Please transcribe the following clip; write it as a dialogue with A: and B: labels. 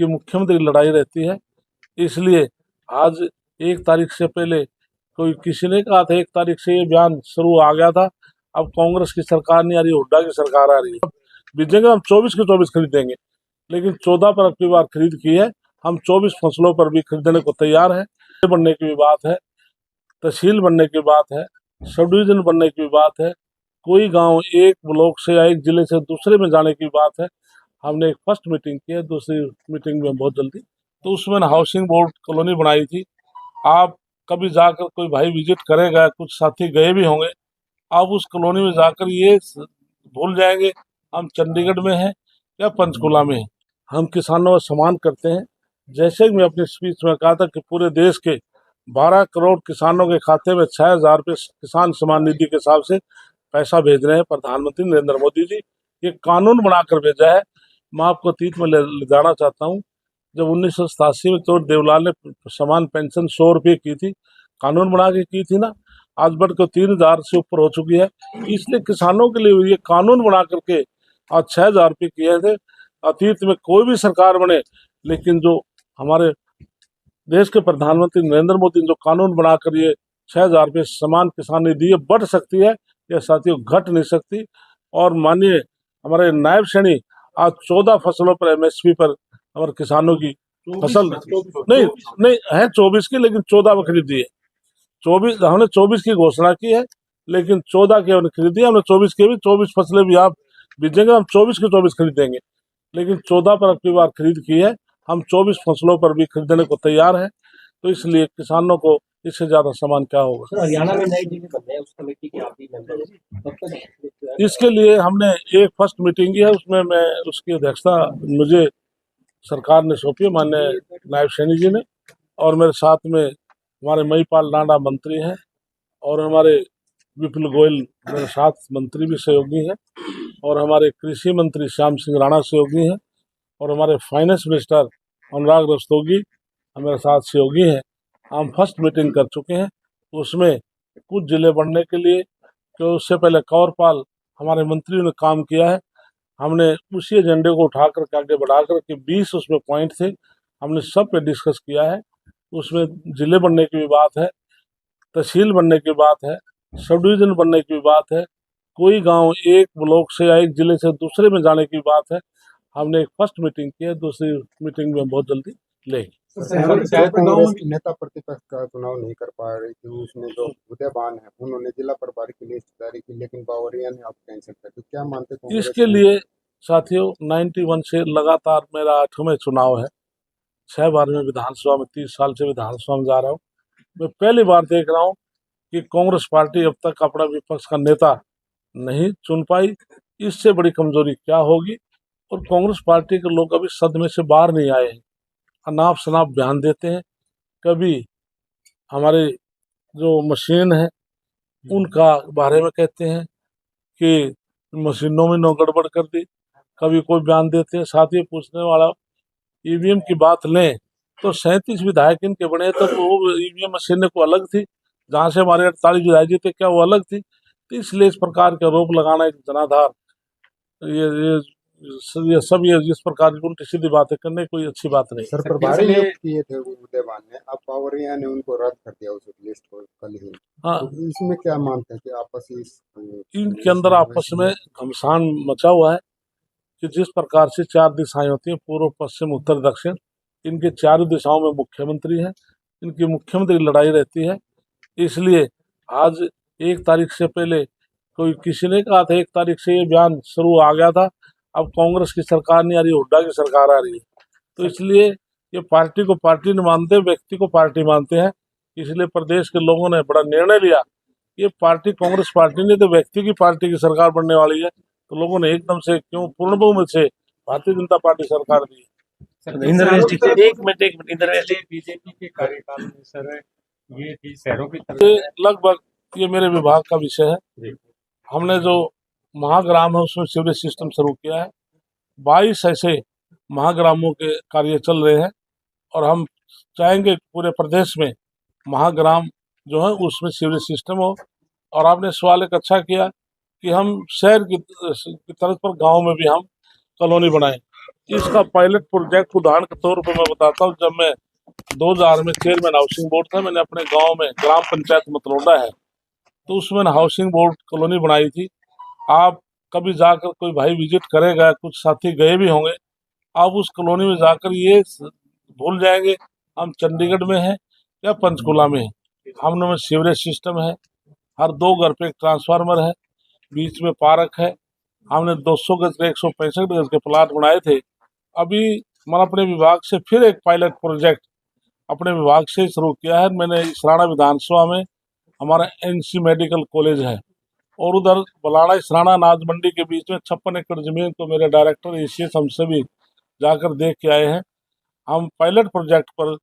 A: कि मुख्यमंत्री की लड़ाई रहती है। इसलिए आज 1 तारीख से पहले कोई किसी ने कहा था 1 तारीख से ये बयान शुरू आ गया था, अब कांग्रेस की सरकार नहीं आ रही, हुड्डा की सरकार आ रही है। बीजेंगे हम 24 के 24 खरीदेंगे, लेकिन 14 पर अगली बार खरीद की है, हम 24 फसलों पर भी खरीदने को तैयार है। बनने की भी बात है, तहसील बनने की बात है, सब डिवीजन बनने की बात है, कोई गांव एक ब्लॉक से या एक जिले से दूसरे में जाने की बात है। हमने एक फर्स्ट मीटिंग की है, दूसरी मीटिंग में बहुत जल्दी, तो उसमें हाउसिंग बोर्ड कॉलोनी बनाई थी। आप कभी जाकर कोई भाई विजिट करेगा, कुछ साथी गए भी होंगे, आप उस कॉलोनी में जाकर ये भूल जाएंगे हम चंडीगढ़ में हैं या पंचकुला में हैं। हम किसानों का सम्मान करते हैं। जैसे कि मैं अपनी स्पीच में कहा था कि पूरे देश के 12 करोड़ किसानों के खाते में 6,000 रुपये किसान सम्मान निधि के हिसाब से पैसा भेज रहे हैं प्रधानमंत्री नरेंद्र मोदी जी। ये कानून बनाकर भेजा है। मैं आपको अतीत में ले जाना चाहता हूँ। जब 1987 में चोर देवलाल ने समान पेंशन 100 रुपये की थी, कानून बना के की थी ना, आज बढ़कर 3,000 से ऊपर हो चुकी है। इसलिए किसानों के लिए ये कानून बना करके आज 6,000 रुपये किए थे। अतीत में कोई भी सरकार बने, लेकिन जो हमारे देश के प्रधानमंत्री नरेंद्र मोदी ने जो कानून बनाकर ये 6,000 रुपये समान किसान निधि बढ़ सकती है, ये साथियों घट नहीं सकती। और मानिए हमारे नायब सैनी आज 14 फसलों पर MSP पर हमारे किसानों की फसल नहीं है 24 की, लेकिन 14 में खरीदी है। 24 हमने 24 की घोषणा की है, लेकिन 14 की हमने खरीदी है। हमने 24 की भी 24 फसलें भी आप बीजेंगे, हम 24 के 24 खरीदेंगे, लेकिन 14 पर अगली बार खरीद की है। हम 24 फसलों पर भी खरीदने को तैयार है। तो इसलिए किसानों को इससे ज्यादा सामान क्या होगा।
B: हरियाणा में नई जिले बन रहे हैं, उस कमेटी के आप भी मेंबर।
A: इसके लिए हमने एक फर्स्ट मीटिंग की है, उसमें मैं उसकी अध्यक्षता मुझे सरकार ने सौंपी है, माननीय नायब सैनी जी ने, और मेरे साथ में हमारे महिपाल नाडा मंत्री हैं और हमारे विपुल गोयल मेरे साथ मंत्री भी सहयोगी हैं, और हमारे कृषि मंत्री श्याम सिंह राणा सहयोगी हैं, और हमारे फाइनेंस मिनिस्टर अनुराग रस्तोगी हमारे साथ सहयोगी हैं। हम फर्स्ट मीटिंग कर चुके हैं। उसमें कुछ जिले बढ़ने के लिए, तो उससे पहले कौरपाल हमारे मंत्रियों ने काम किया है, हमने उसी एजेंडे को उठा कर आगे बढ़ा कर के 20 उसमें पॉइंट थे, हमने सब पे डिस्कस किया है। उसमें जिले बनने की भी बात है, तहसील बनने की बात है, सब डिवीजन बनने की भी बात है, कोई गांव एक ब्लॉक से या एक जिले से दूसरे में जाने की बात है। हमने एक फर्स्ट मीटिंग की है, दूसरी मीटिंग में बहुत जल्दी लेंगे।
C: कांग्रेस नेता प्रतिपक्ष का चुनाव नहीं कर पा रही थी, उसमें जो उदयवान है उन्होंने जिला प्रभारी की लिस्ट जारी की, लेकिन बावरिया ने आप कैंसिल कर दी। क्या मानते हैं
A: इसके लिए साथियों 91 से लगातार मेरा 8वां चुनाव है। 6 बार में विधानसभा में 30 साल से विधानसभा में जा रहा हूँ। मैं पहली बार देख रहा हूँ कि कांग्रेस पार्टी अब तक अपना विपक्ष का नेता नहीं चुन पाई। इससे बड़ी कमजोरी क्या होगी। और कांग्रेस पार्टी के लोग अभी सदमे से बाहर नहीं आए हैं, अनाप शनाप बयान देते हैं। कभी हमारे जो मशीन है उनका बारे में कहते हैं कि मशीनों में नो गड़बड़ कर दी, कभी कोई बयान देते हैं। साथ ही पूछने वाला EVM की बात लें तो 37 विधायक इनके बने, तो वो EVM मशीनें को अलग थी, जहाँ से हमारे 48 विधायक जी थे क्या वो अलग थी। तो इसलिए इस प्रकार के आरोप लगाना एक जनाधार ये सब इस प्रकार की उल्टी सीधी बातें करने कोई अच्छी बात नहीं।
C: सर प्रभारी नियुक्त किए थे वो उदयवान ने, अब बावरिया ने उनको रद्द कर दिया उस लिस्ट को कल ही।
A: हाँ,
C: तो इसमें क्या मानते हैं कि आपसी
A: इनके अंदर आपस में घमसान मचा हुआ है कि जिस प्रकार से 4 दिशाएं होती हैं, पूर्व पश्चिम उत्तर दक्षिण, इनके 4 दिशाओं में मुख्यमंत्री हैं, इनकी मुख्यमंत्री की लड़ाई रहती है। इसलिए आज 1 तारीख से पहले कोई किसी ने कहा था 1 तारीख से ये बयान शुरू आ गया था, अब कांग्रेस की सरकार नहीं आ रही, हुड्डा की सरकार आ रही है। तो इसलिए ये पार्टी को पार्टी नहीं मानते, व्यक्ति को पार्टी मानते हैं। इसलिए प्रदेश के लोगों ने बड़ा निर्णय लिया, ये पार्टी कांग्रेस पार्टी नहीं तो व्यक्ति की पार्टी की सरकार बनने वाली है। तो लोगों ने एकदम से क्यों पूर्ण बहुमत से भारतीय जनता पार्टी सरकार दी।
B: बीजेपी के कार्यकाल में सर ये भी शहरों की तरफ
A: लगभग ये मेरे विभाग का विषय है। हमने जो महाग्राम है उसमें सीवरेज सिस्टम शुरू किया है। 22 ऐसे महाग्रामों के कार्य चल रहे हैं, और हम चाहेंगे पूरे प्रदेश में महाग्राम जो है उसमें सीवरेज सिस्टम हो। और आपने सवाल एक अच्छा किया कि हम शहर की तरफ पर गांव में भी हम कॉलोनी बनाएं। इसका पायलट प्रोजेक्ट उदाहरण के तौर पर मैं बताता हूँ, जब मैं 2000 में चेयरमैन हाउसिंग बोर्ड था, मैंने अपने गांव में ग्राम पंचायत मतलौडा है, तो उसमें हाउसिंग बोर्ड कॉलोनी बनाई थी। आप कभी जाकर कोई भाई विजिट करेगा, कुछ साथी गए भी होंगे, आप उस कॉलोनी में जाकर ये भूल जाएंगे हम चंडीगढ़ में हैं या पंचकुला में हैं। हम में सीवरेज सिस्टम है, हर 2 घर पे एक ट्रांसफार्मर है, बीच में पार्क है। हमने 200 गज के 165 गज के प्लाट बनाए थे। अभी मैंने अपने विभाग से फिर एक पायलट प्रोजेक्ट अपने विभाग से शुरू किया है। मैंने इसराना विधानसभा में हमारा एनसी मेडिकल कॉलेज है, और उधर बलाड़ा इसराना अनाज मंडी के बीच में 56 एकड़ जमीन को मेरे डायरेक्टर एसीएस हम सभी जाकर देख के आए हैं। हम पायलट प्रोजेक्ट पर